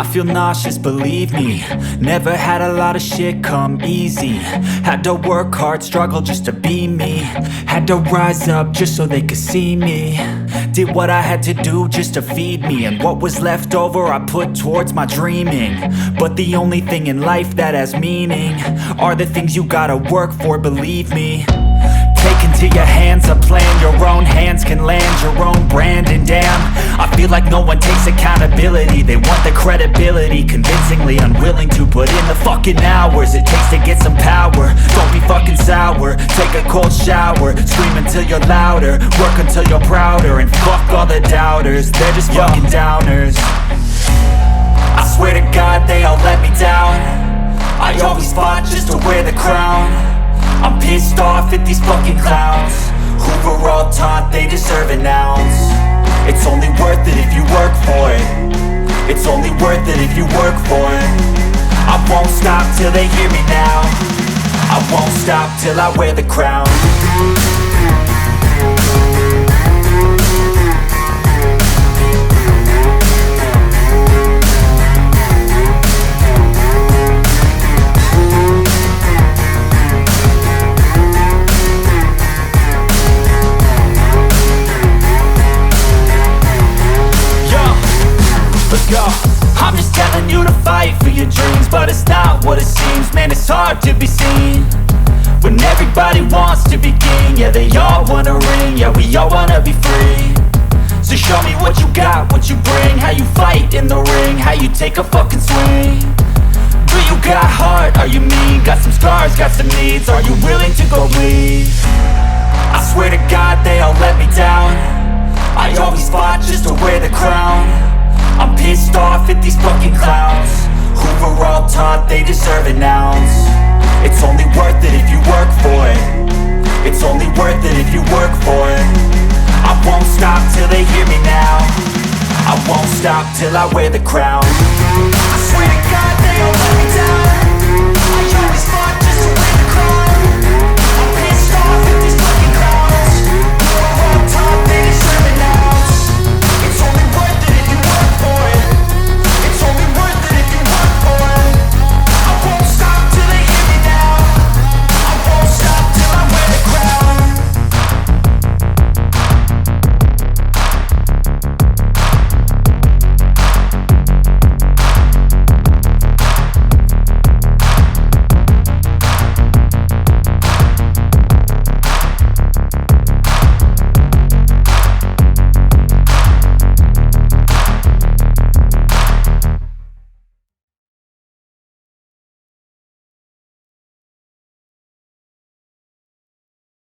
I feel nauseous, believe me. Never had a lot of shit come easy. Had to work hard, struggle just to be me. Had to rise up just so they could see me. Did what I had to do just to feed me. And what was left over I put towards my dreaming. But the only thing in life that has meaning are the things you gotta work for, believe me. Take into your hands a plan, your own hands can land your own brand. And damn, I feel like no one takes accountability. They want the credibility, convincingly unwilling to put in the fucking hours it takes to get some power. Don't be fucking sour, take a cold shower. Scream until you're louder, work until you're prouder. And fuck all the doubters, they're just fucking downers. I swear to God they all let me down. I always fought just to wear the crown. I'm pissed off at these fucking clowns who were all taught they deserve an ounce. It's only worth it if you work for it. It's only worth it if you work for it. I won't stop till they hear me now. I won't stop till I wear the crown. I'm just telling you to fight for your dreams, but it's not what it seems. Man, it's hard to be seen when everybody wants to be king. Yeah, they all wanna ring, yeah, we all wanna be free. So show me what you got, what you bring, how you fight in the ring, how you take a fucking swing. Do you got heart, are you mean? Got some scars, got some needs, are you willing to go bleed? I swear to God they all let me down. I always fought just to wear the crown. I'm pissed off at these fucking clowns who were all taught they deserve an ounce. It's only worth it if you work for it. It's only worth it if you work for it. I won't stop till they hear me now. I won't stop till I wear the crown. I swear to God they all